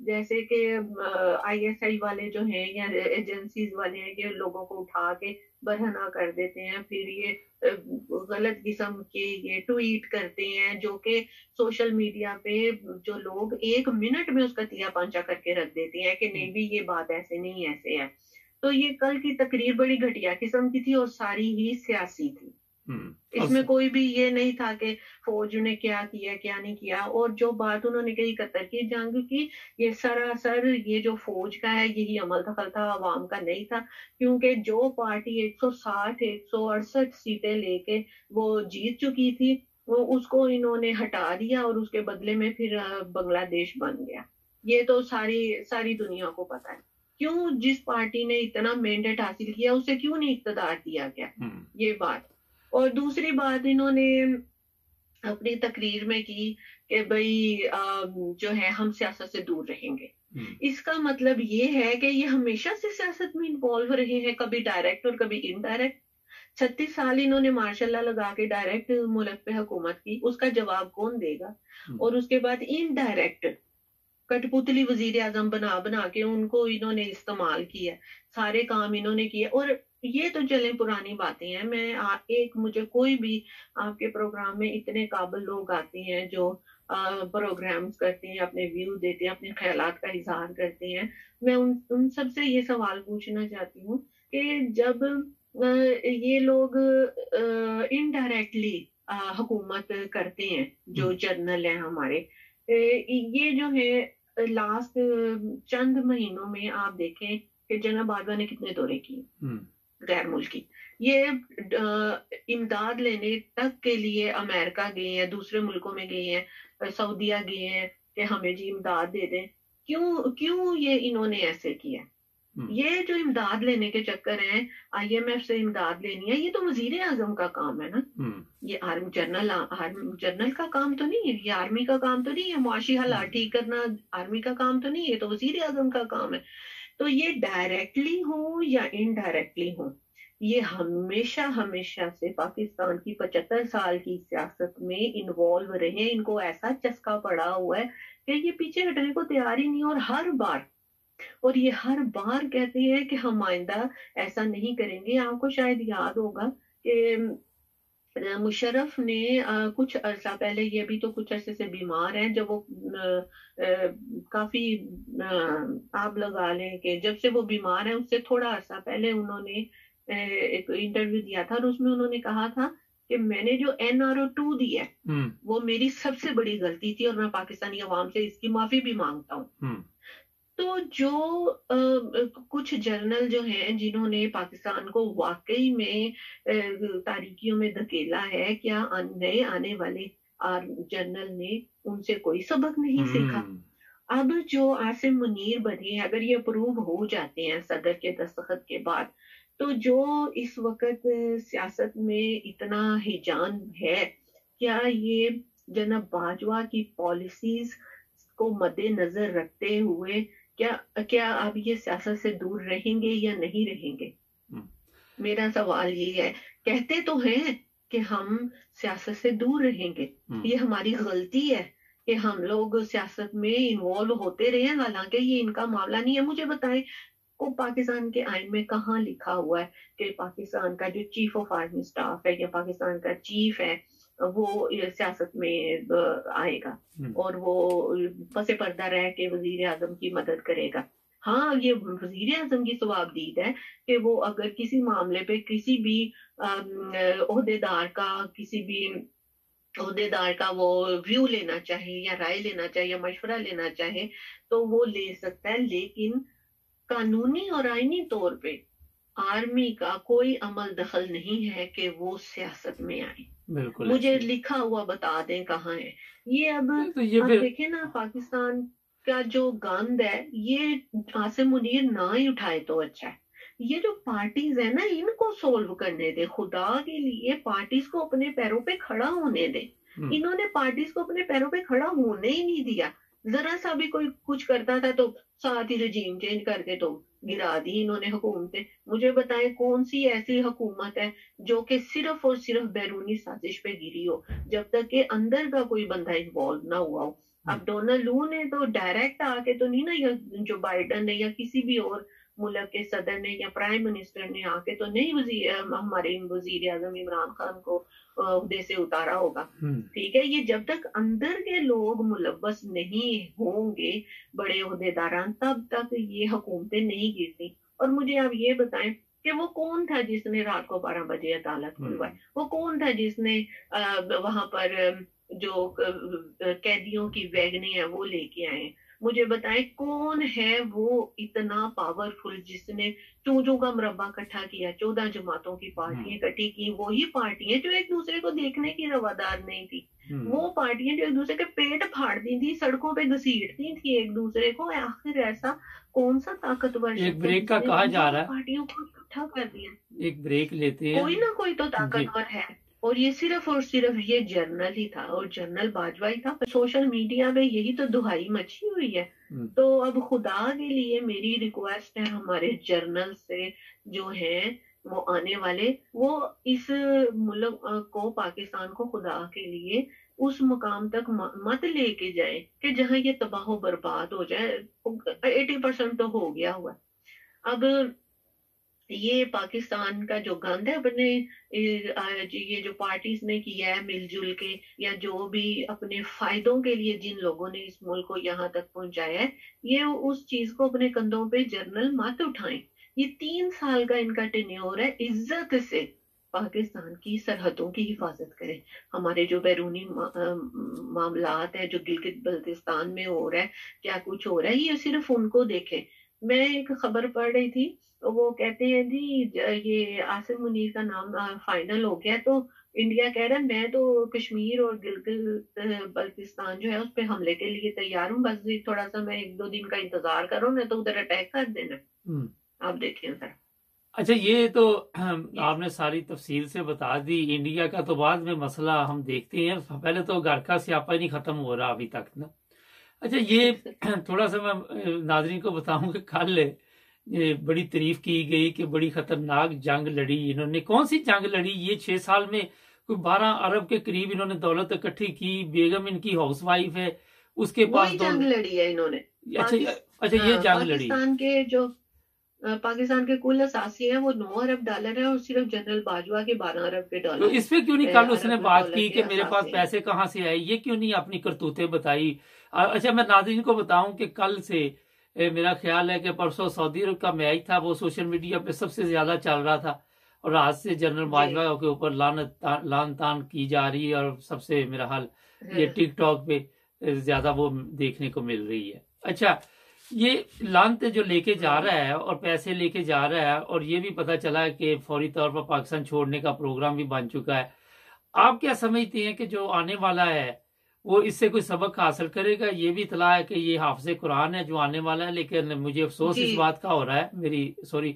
جیسے کہ ISI والے جو ہیں یا ایجنسیز والے ہیں کہ لوگوں کو اٹھا کے برہنہ کر دیتے ہیں، پھر یہ غلط قسم کے یہ ٹویٹ کرتے ہیں جو کہ سوشل میڈیا پہ جو لوگ 1 منٹ میں اس کا تیا پانچا کر کے رکھ دیتے ہیں کہ نہیں بھی یہ بات ایسے نہیں ایسے ہے. تو یہ کل کی تقریر بڑی گھٹیا قسم کی تھی اور ساری ہی سیاسی تھی. اس میں کوئی بھی یہ نہیں تھا کہ فوج نے کیا کیا کیا نہیں کیا. اور جو بات انہوں نے کہی قطر کی جنگ کی، یہ سراسر یہ جو فوج کا ہے یہی عمل دخل تھا، عوام کا نہیں تھا. کیونکہ جو پارٹی 160 168 سیٹیں لے کے وہ جیت چکی تھی، وہ اس کو انہوں نے ہٹا دیا اور اس کے بدلے میں پھر بنگلہ دیش بن گیا. یہ تو ساری دنیا کو پتا ہے. کیوں جس پارٹی نے اتنا مینڈیٹ حاصل کیا اسے کیوں نہیں اقتدار دیا گیا، یہ بات. اور دوسری بات انہوں نے اپنی تقریر میں کی کہ بھئی جو ہے ہم سیاست سے دور رہیں گے. اس کا مطلب یہ ہے کہ یہ ہمیشہ سے سیاست میں انوالو رہے ہیں، کبھی ڈائریکٹ اور کبھی انڈائریکٹ. 36 سال انہوں نے ماشاء اللہ لگا کے ڈائریکٹ ملک پہ حکومت کی، اس کا جواب کون دے گا؟ اور اس کے بعد انڈائریکٹ کٹ پتلی وزیر اعظم بنا کے ان کو انہوں نے استعمال کیا، سارے کام انہوں نے کیے. اور یہ تو چلیں پرانی باتیں ہیں. میں مجھے کوئی بھی آپ کے پروگرام میں اتنے قابل لوگ آتے ہیں جو پروگرامز کرتے ہیں، اپنے ویو دیتے ہیں، اپنے خیالات کا اظہار کرتے ہیں. میں ان سب سے یہ سوال پوچھنا چاہتی ہوں کہ جب یہ لوگ انڈائریکٹلی حکومت کرتے ہیں، جو جرنل ہیں ہمارے، یہ جو ہے لاسٹ چند مہینوں میں آپ دیکھیں کہ جناب باجوہ نے کتنے دورے کیے غیر ملکی. یہ امداد لینے تک کے لیے امریکہ گئے ہیں، دوسرے ملکوں میں گئے ہیں، سعودیہ گئے ہیں کہ ہمیں جی امداد دے دیں. کیوں یہ انہوں نے ایسے کیا؟ یہ جو امداد لینے کے چکر ہیں، IMF سے امداد لینی ہے، یہ تو وزیر اعظم کا کام ہے نا. یہ جنرل کا کام تو نہیں ہے، یہ آرمی کا کام تو نہیں ہے. معاشی حالات ٹھیک کرنا آرمی کا کام تو نہیں ہے، تو وزیر اعظم کا کام ہے. تو یہ ڈائریکٹلی ہوں یا انڈائریکٹلی ہوں، یہ ہمیشہ سے پاکستان کی 75 سال کی سیاست میں انوالو رہے. ان کو ایسا چسکا پڑا ہوا ہے کہ یہ پیچھے ہٹنے کو تیار ہی نہیں. اور یہ ہر بار کہتے ہیں کہ ہم آئندہ ایسا نہیں کریں گے. آپ کو شاید یاد ہوگا کہ مشرف نے کچھ عرصہ پہلے، یہ بھی تو کچھ عرصے سے بیمار ہیں، جب وہ کافی آپ لگا لیں کہ جب سے وہ بیمار ہیں اس سے تھوڑا عرصہ پہلے انہوں نے ایک انٹرویو دیا تھا اور اس میں انہوں نے کہا تھا کہ میں نے جو NRO2 دی ہے وہ میری سب سے بڑی غلطی تھی اور میں پاکستانی عوام سے اس کی معافی بھی مانگتا ہوں. تو جو کچھ جرنل جو ہیں جنہوں نے پاکستان کو واقعی میں تاریکیوں میں دھکیلا ہے، کیا نئے آنے والے جرنل نے ان سے کوئی سبق نہیں سیکھا؟ اب جو عاصم منیر بنے، اگر یہ اپروو ہو جاتے ہیں صدر کے دستخط کے بعد، تو جو اس وقت سیاست میں اتنا ہیجان ہے، کیا یہ جناب باجوہ کی پالیسیز کو مد نظر رکھتے ہوئے کیا آپ یہ سیاست سے دور رہیں گے یا نہیں رہیں گے؟ میرا سوال یہ ہے. کہتے تو ہیں کہ ہم سیاست سے دور رہیں گے، یہ ہماری غلطی ہے کہ ہم لوگ سیاست میں انوالو ہوتے رہے ہیں، حالانکہ یہ ان کا معاملہ نہیں ہے. مجھے بتائیں کو پاکستان کے آئین میں کہاں لکھا ہوا ہے کہ پاکستان کا جو چیف آف آرمی اسٹاف ہے یا پاکستان کا چیف ہے وہ سیاست میں آئے گا اور وہ پس پردہ رہ کے وزیر اعظم کی مدد کرے گا؟ ہاں، یہ وزیر اعظم کی ثوابدید ہے کہ وہ اگر کسی معاملے پہ کسی بھی عہدیدار کا وہ ویو لینا چاہے یا رائے لینا چاہے یا مشورہ لینا چاہے تو وہ لے سکتا ہے، لیکن قانونی اور آئینی طور پہ آرمی کا کوئی عمل دخل نہیں ہے کہ وہ سیاست میں آئے. بالکل مجھے لکھا ہوا بتا دیں کہاں ہے یہ. اب آپ دیکھیں نا پاکستان کا جو گند ہے یہ عاصم منیر نہ ہی اٹھائے تو اچھا ہے. یہ جو پارٹیز ہیں نا ان کو سولو کرنے دے، خدا کے لیے پارٹیز کو اپنے پیروں پہ کھڑا ہونے دے. انہوں نے پارٹیز کو اپنے پیروں پہ کھڑا ہونے ہی نہیں دیا. ذرا سا بھی کوئی کچھ کرتا تھا تو ساتھ ہی رجیم چینج کر کے تو گرا دی انہوں نے حکومتیں. مجھے بتائیں کون سی ایسی حکومت ہے جو کہ صرف اور صرف بیرونی سازش پہ گری ہو، جب تک کہ اندر کا کوئی بندہ انوالو نہ ہوا ہو. اب ڈونلڈ لو نے تو ڈائریکٹ آ کے تو نہیں نا، یا جو بائیڈن نے یا کسی بھی اور ملک کے صدر نے یا پرائم منسٹر نے آ کے تو نہیں ہمارے وزیر اعظم عمران خان کو عہدے سے اتارا ہوگا. ٹھیک ہے، یہ جب تک اندر کے لوگ ملوث نہیں ہوں گے بڑے عہدیداران، تب تک یہ حکومتیں نہیں گرتی. اور مجھے آپ یہ بتائیں کہ وہ کون تھا جس نے رات کو 12 بجے عدالت کھلوائی؟ وہ کون تھا جس نے وہاں پر جو قیدیوں کی ویگنیں ہیں وہ لے کے آئے؟ مجھے بتائیں کون ہے وہ اتنا پاورفل جس نے چونچوں کا مربع اکٹھا کیا، 14 جماعتوں کی پارٹیاں اکٹھی کی، وہی پارٹیاں جو ایک دوسرے کو دیکھنے کی روادار نہیں تھی، وہ پارٹیاں جو ایک دوسرے کے پیٹ پھاڑتی تھی، سڑکوں پہ گھسیٹتی تھی ایک دوسرے کو. آخر ایسا کون سا طاقتور ایک بریک کا کہا جا رہا ہے، پارٹیوں کو اکٹھا کر دیا؟ ایک بریک لیتے ہیں، کوئی نہ کوئی تو طاقتور ہے. اور یہ صرف اور صرف یہ جنرل ہی تھا، اور جنرل باجوہ ہی تھا. سوشل میڈیا میں یہی تو دہائی مچی ہوئی ہے. تو اب خدا کے لیے میری ریکویسٹ ہے ہمارے جرنل سے جو ہیں وہ آنے والے، وہ اس ملک کو، پاکستان کو خدا کے لیے اس مقام تک مت لے کے جائیں کہ جہاں یہ تباہ و برباد ہو جائے. 80% تو ہو گیا ہوا. اب یہ پاکستان کا جو گند ہے اپنے یہ جو پارٹیز نے کیا ہے مل جل کے، یا جو بھی اپنے فائدوں کے لیے جن لوگوں نے اس ملک کو یہاں تک پہنچایا ہے، یہ اس چیز کو اپنے کندھوں پہ جرنل مت اٹھائیں. یہ 3 سال کا ان کا ٹینیور ہے. عزت سے پاکستان کی سرحدوں کی حفاظت کریں. ہمارے جو بیرونی معاملات ہیں، جو گلگت بلتستان میں ہو رہا ہے، کیا کچھ ہو رہا ہے، یہ صرف ان کو دیکھیں. میں ایک خبر پڑھ رہی تھی، وہ کہتے ہیں جی یہ عاصم منیر کا نام فائنل ہو گیا، تو انڈیا کہہ رہا ہے میں تو کشمیر اور گلگت بلتستان جو ہے اس پہ حملے کے لیے تیار ہوں، بس تھوڑا سا میں 1-2 دن کا انتظار کروں نا تو ادھر اٹیک کر دینا. آپ دیکھیں سر. اچھا، یہ تو آپ نے ساری تفصیل سے بتا دی. انڈیا کا تو بعد میں مسئلہ ہم دیکھتے ہیں، پہلے تو گھر کا سیاپا نہیں ختم ہو رہا ابھی تک نا. اچھا، یہ تھوڑا سا میں ناظرین کو بتاؤں کہ کل بڑی تعریف کی گئی کہ بڑی خطرناک جنگ لڑی انہوں نے. کون سی جنگ لڑی؟ یہ 6 سال میں کوئی 12 ارب کے قریب انہوں نے دولت اکٹھی کی. بیگم ان کی ہاؤس وائف ہے، اس کے پاس جنگ لڑی ہے انہوں نے. اچھا، یہ جنگ لڑی. پاکستان کے جو پاکستان کے کل اثاثے ہیں وہ 9 ارب ڈالر ہے، اور صرف جنرل باجوہ کے 12 ارب کے ڈالر. تو اس پہ کیوں نہیں کل اس نے بات کی کہ میرے پاس پیسے کہاں سے آئے؟ یہ کیوں نہیں اپنی کرتوتیں بتائی؟ اچھا، میں ناظرین کو بتاؤں کہ کل سے میرا خیال ہے کہ پرسوں سعودی عرب کا میچ تھا، وہ سوشل میڈیا پہ سب سے زیادہ چل رہا تھا، اور آج سے جنرل باجوہ کے اوپر لان تان کی جا رہی ہے، اور سب سے میرا حال یہ ٹک ٹاک پہ زیادہ وہ دیکھنے کو مل رہی ہے. اچھا، یہ لانتے جو لے کے جا رہا ہے اور پیسے لے کے جا رہا ہے، اور یہ بھی پتہ چلا ہے کہ فوری طور پر پاکستان چھوڑنے کا پروگرام بھی بن چکا ہے. آپ کیا سمجھتے ہیں کہ جو آنے والا ہے وہ اس سے کوئی سبق حاصل کرے گا؟ یہ بھی اطلاع ہے کہ یہ حافظ قرآن ہے جو آنے والا ہے، لیکن مجھے افسوس اس بات کا ہو رہا ہے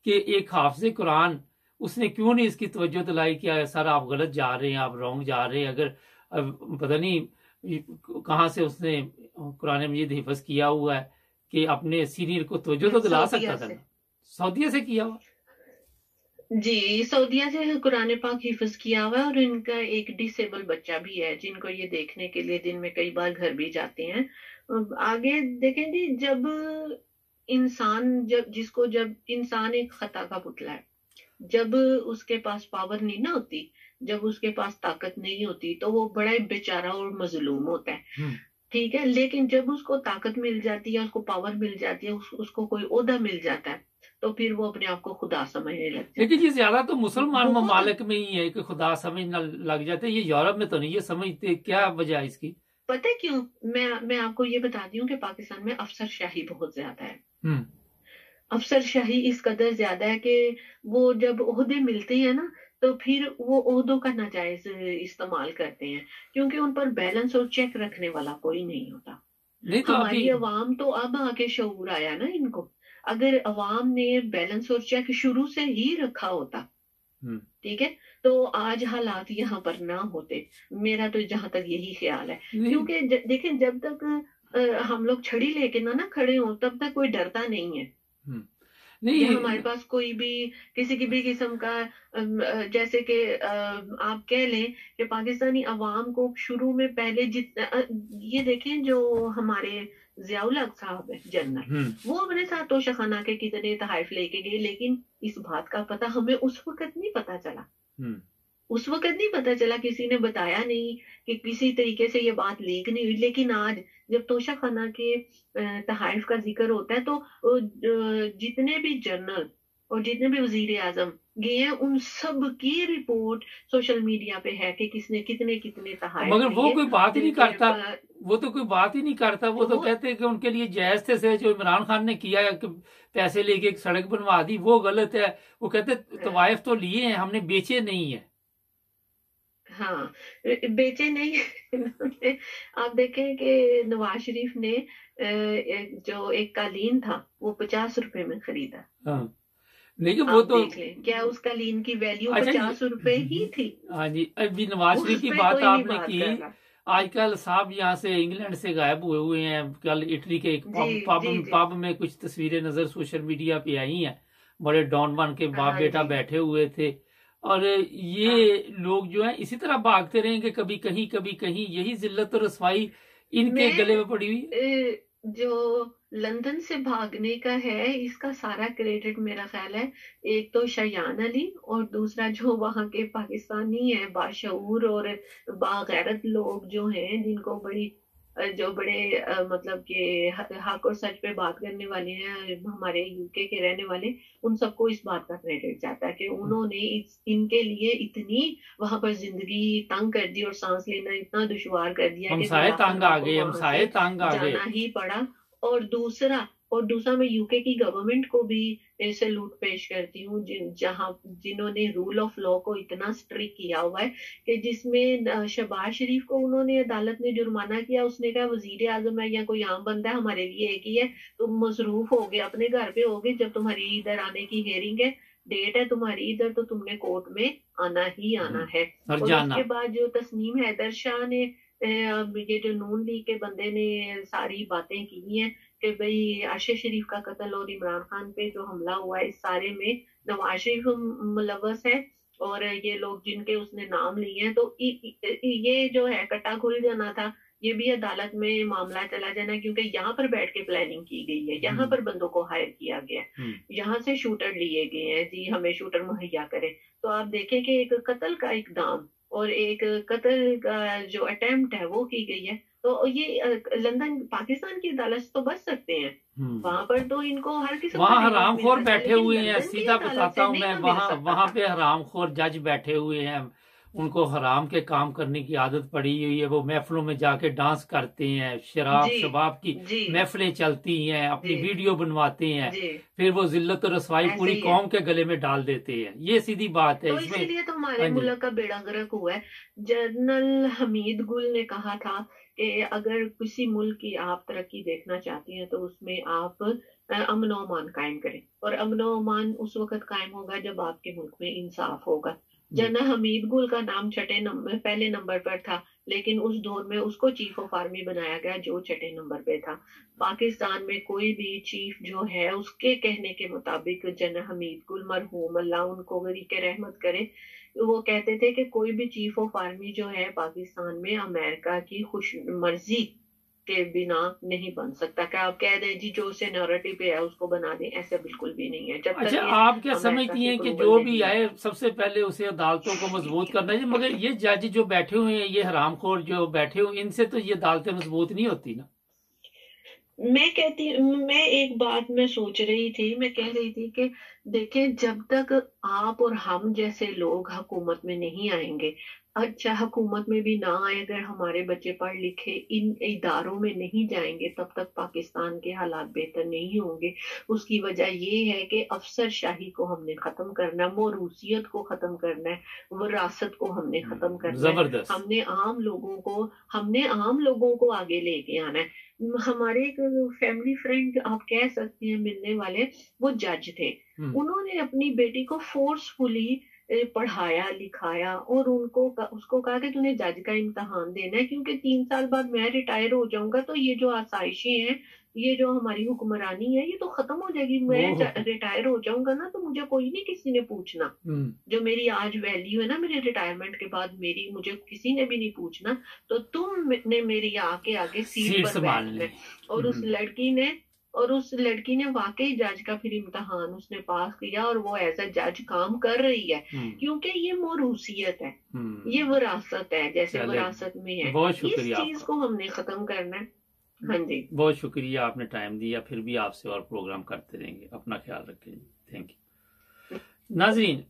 کہ ایک حافظ قرآن اس نے کیوں نہیں اس کی توجہ دلائی کہ سر آپ غلط جا رہے ہیں، آپ رونگ جا رہے ہیں. اگر پتہ نہیں کہاں سے اس نے قرآن مجید حفظ کیا ہوا ہے کہ اپنے سینئر کو توجہ تو دلا سکتا تھا. سعودیہ سے کیا ہوا؟ جی، سعودیہ سے قرآن پاک حفظ کیا ہوا ہے، اور ان کا ایک ڈسیبل بچہ بھی ہے جن کو یہ دیکھنے کے لیے دن میں کئی بار گھر بھی جاتے ہیں. آگے دیکھیں جی، جب انسان ایک خطا کا پتلا ہے، جب اس کے پاس پاور نہیں نہ ہوتی، جب اس کے پاس طاقت نہیں ہوتی، تو وہ بڑا بیچارہ اور مظلوم ہوتا ہے. ٹھیک ہے، لیکن جب اس کو طاقت مل جاتی ہے، اس کو پاور مل جاتی ہے، اس کو کوئی عہدہ مل جاتا ہے، تو پھر وہ اپنے آپ کو خدا سمجھنے لگتا ہے. لیکن یہ زیادہ تو مسلمان ممالک میں ہی ہے کہ خدا سمجھنا لگ جاتے. یہ یورپ میں تو نہیں یہ سمجھتے. کیا وجہ ہے اس کی؟ پتہ کیوں؟ میں آپ کو یہ بتاتی ہوں کہ پاکستان میں افسر شاہی بہت زیادہ ہے. افسر شاہی اس قدر زیادہ ہے کہ وہ جب عہدے ملتے ہیں نا تو پھر وہ عہدوں کا ناجائز استعمال کرتے ہیں، کیونکہ ان پر بیلنس اور چیک رکھنے والا کوئی نہیں ہوتا. ہماری عوام تو اب آ کے شعور آیا نا ان کو. اگر عوام نے بیلنس اور چیک شروع سے ہی رکھا ہوتا، ٹھیک ہے، تو آج حالات یہاں پر نہ ہوتے. میرا تو جہاں تک یہی خیال ہے، کیونکہ دیکھیں جب تک ہم لوگ چھڑی لے کے نہ کھڑے ہوں تب تک کوئی ڈرتا نہیں ہے. یا ہمارے پاس کوئی بھی کسی کی بھی قسم کا جیسے کہ آپ کہہ لیں کہ پاکستانی عوام کو شروع میں پہلے یہ دیکھیں جو ہمارے ضیاء الحق صاحب ہے جنرل، وہ اپنے ساتھ توشہ خانہ کے کتنے تحائف لے کے گئے، لیکن اس بات کا پتہ ہمیں اس وقت نہیں پتا چلا، اس وقت نہیں پتا چلا، کسی نے بتایا نہیں کہ کسی طریقے سے یہ بات لیک نہیں ہوئی. لیکن آج جب توشہ خانہ کے تحائف کا ذکر ہوتا ہے تو جتنے بھی جنرل اور جتنے بھی وزیر اعظم گئے ہیں ان سب کی رپورٹ سوشل میڈیا پہ ہے کہ کس نے کتنے تحائف، مگر وہ کوئی بات ہی نہیں کرتا، وہ تو کوئی بات ہی نہیں کرتا. وہ تو کہتے ہیں کہ ان کے لیے جائز تھے جو عمران خان نے کیا ہے کہ پیسے لے کے ایک سڑک بنوا دی، وہ غلط ہے. وہ کہتے طوائف تو لیے ہیں، ہم نے بیچے نہیں ہیں. ہاں بیچے نہیں. آپ دیکھیں کہ نواز شریف نے جو ایک قالین تھا وہ 50 روپے میں خریدا. لیکن وہ تو کیا اس قالین کی ویلیو 50 روپے ہی تھی. ہاں جی، ابھی نواز شریف کی بات آپ نے کی. آج کل صاحب یہاں سے انگلینڈ سے غائب ہوئے ہیں. کل اٹلی کے ایک پب میں کچھ تصویریں نظر سوشل میڈیا پہ آئی ہیں، بڑے ڈان بن کے باپ بیٹا بیٹھے ہوئے تھے. اور یہ لوگ جو ہیں اسی طرح بھاگتے رہیں گے، کبھی کہیں. یہی ذلت اور رسوائی ان کے گلے میں پڑی ہوئی. جو لندن سے بھاگنے کا ہے اس کا سارا کریڈٹ میرا خیال ہے ایک تو شایان علی اور دوسرا جو وہاں کے پاکستانی ہیں باشعور اور باغیرت لوگ جو ہیں جن کو بڑے مطلب کہ حق اور سچ پہ بات کرنے والے ہیں، ہمارے یو کے رہنے والے، ان سب کو اس بات کا کریڈٹ جاتا ہے کہ انہوں نے ان کے لیے اتنی وہاں پر زندگی تنگ کر دی اور سانس لینا اتنا دشوار کر دیا کہ جانا ہی پڑا. اور دوسرا میں یو کی گورنمنٹ کو بھی سیلوٹ پیش کرتی ہوں جنہوں نے رول آف لا کو اتنا اسٹرکٹ کیا ہوا ہے کہ جس میں شہباز شریف کو انہوں نے عدالت نے جرمانہ کیا، اس نے کہا وزیر اعظم ہے یا کوئی عام بندہ ہے ہمارے لیے ایک ہی ہے، تم مصروف ہو گئے اپنے گھر پہ ہو گئے، جب تمہاری ادھر آنے کی ہیئرنگ ہے، ڈیٹ ہے تمہاری ادھر، تو تم نے کورٹ میں آنا ہی آنا ہے. اور اس کے بعد جو تسنیم حیدر شاہ نے یہ جو نون لیگ کے بندے نے ساری باتیں کی ہیں کہ بھئی عرشد شریف کا قتل اور عمران خان پہ جو حملہ ہوا ہے اس سارے میں نواز شریف ملوث ہے اور یہ لوگ جن کے اس نے نام لیے ہیں، تو یہ جو ہے کٹا کھل جانا تھا، یہ بھی عدالت میں معاملہ چلا جانا کیونکہ یہاں پر بیٹھ کے پلاننگ کی گئی ہے، یہاں پر بندوں کو ہائر کیا گیا، یہاں سے شوٹر لیے گئے ہیں، جی ہمیں شوٹر مہیا کریں. تو آپ دیکھیں کہ ایک قتل کا اقدام اور ایک قتل کا جو اٹیمپٹ ہے وہ کی گئی ہے. تو یہ لندن پاکستان کی عدالت سے تو بچ سکتے ہیں، وہاں پر تو ان کو ہر کسی وہاں حرام خور بیٹھے ہوئے ہیں. سیدھا بتاتا ہوں میں، وہاں پہ حرام خور جج بیٹھے ہوئے ہیں، ان کو حرام کے کام کرنے کی عادت پڑی ہوئی ہے. وہ محفلوں میں جا کے ڈانس کرتے ہیں، شباب کی محفلیں چلتی ہیں، اپنی ویڈیو بنواتے ہیں، پھر وہ ذلت اور رسوائی پوری قوم کے گلے میں ڈال دیتے ہیں. یہ سیدھی بات ہے. اسی لیے تو ہمارے ملک کا بیڑا غرق ہوا ہے. جنرل حمید گل نے کہا تھا کہ اگر کسی ملک کی آپ ترقی دیکھنا چاہتی ہیں تو اس میں آپ امن و امان قائم کریں، اور امن و امان اس وقت قائم ہوگا جب آپ کے ملک میں انصاف ہوگا. جنرل حمید گل کا نام پہلے نمبر پر تھا، لیکن اس دور میں اس کو چیف آف آرمی بنایا گیا جو 6 نمبر پہ تھا. پاکستان میں کوئی بھی چیف جو ہے اس کے کہنے کے مطابق جنرل حمید گل مرحوم اللہ ان کو غریق رحمت کرے، وہ کہتے تھے کہ کوئی بھی چیف آف آرمی جو ہے پاکستان میں امریکہ کی خوش مرضی کے بنا نہیں بن سکتا. کہ آپ کہہ دیں جی جو سینیورٹی پہ ہے اس کو بنا دیں، ایسا بالکل بھی نہیں ہے. جب تک آپ کیا سمجھتی ہیں کہ جو بھی آئے سب سے پہلے اسے عدالتوں کو مضبوط کرنا ہے؟ مگر یہ جج جو بیٹھے ہوئے ہیں، یہ حرام خور جو بیٹھے ہوئے، ان سے تو یہ عدالتیں مضبوط نہیں ہوتی نا. میں ایک بات میں سوچ رہی تھی، میں کہہ رہی تھی کہ دیکھیں جب تک آپ اور ہم جیسے لوگ حکومت میں نہیں آئیں گے، اچھا حکومت میں بھی نہ آئے، اگر ہمارے بچے پڑھ لکھے ان اداروں میں نہیں جائیں گے تب تک پاکستان کے حالات بہتر نہیں ہوں گے. اس کی وجہ یہ ہے کہ افسر شاہی کو ہم نے ختم کرنا ہے، موروثیت کو ختم کرنا ہے، وراثت کو ہم نے ختم کرنا ہے، ہم نے عام لوگوں کو آگے لے کے آنا ہے. ہمارے ایک فیملی فرینڈ آپ کہہ سکتے ہیں ملنے والے، وہ جج تھے، انہوں نے اپنی بیٹی کو فورسفلی پڑھایا لکھایا اور اس کو کہا کہ تُو نے جج کا امتحان دینا ہے کیونکہ 3 سال بعد میں ریٹائر ہو جاؤں گا، تو یہ جو آسائشیں ہیں یہ جو ہماری حکمرانی ہے یہ تو ختم ہو جائے گی. میں ریٹائر ہو جاؤں گا نا تو مجھے کوئی نہیں کسی نے پوچھنا. جو میری آج ویلیو ہے نا میرے ریٹائرمنٹ کے بعد مجھے کسی نے بھی نہیں پوچھنا. تو تم نے میری آگے سیٹ پر بیٹھنا. اور اس لڑکی نے واقعی جج کا پھر امتحان اس نے پاس کیا اور وہ ایز اے جج کام کر رہی ہے. کیونکہ یہ موروثیت ہے, یہ وراثت ہے, جیسے وراثت میں ہے. اس چیز کو ہم نے ختم کرنا ہے. ہاں جی, بہت شکریہ, آپ نے ٹائم دیا. پھر بھی آپ سے اور پروگرام کرتے رہیں گے. اپنا خیال رکھیں. Thank you. ناظرین,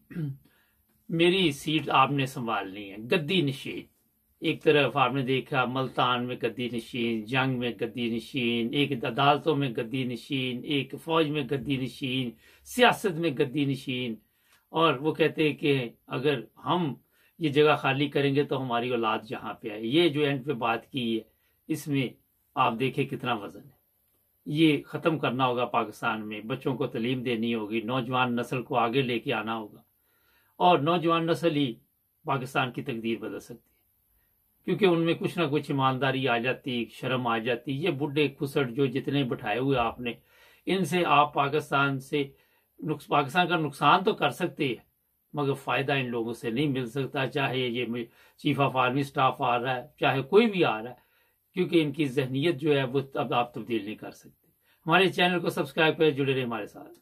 میری سیٹ آپ نے سنبھالنی ہے. گدی نشین, ایک طرف آپ نے دیکھا ملتان میں گدی نشین, جنگ میں گدی نشین, ایک عدالتوں میں گدی نشین, ایک فوج میں گدی نشین, سیاست میں گدی نشین. اور وہ کہتے ہیں کہ اگر ہم یہ جگہ خالی کریں گے تو ہماری اولاد جہاں پہ آئے. یہ جو اینڈ پہ بات کی ہے اس میں آپ دیکھیں کتنا وزن ہے. یہ ختم کرنا ہوگا پاکستان میں. بچوں کو تعلیم دینی ہوگی, نوجوان نسل کو آگے لے کے آنا ہوگا, اور نوجوان نسل ہی پاکستان کی تقدیر بدل سکتی ہے. کیونکہ ان میں کچھ نہ کچھ ایمانداری آ جاتی, شرم آ جاتی. یہ بڈھے کھسٹ جو جتنے بٹھائے ہوئے آپ نے, ان سے آپ پاکستان کا نقصان تو کر سکتے ہیں مگر فائدہ ان لوگوں سے نہیں مل سکتا. چاہے یہ چیف آف آرمی اسٹاف آ رہا ہے, چاہے کوئی بھی آ رہا ہے, کیونکہ ان کی ذہنیت جو ہے وہ اب آپ تبدیل نہیں کر سکتے. ہمارے چینل کو سبسکرائب کریں, جڑے رہیں ہمارے ساتھ.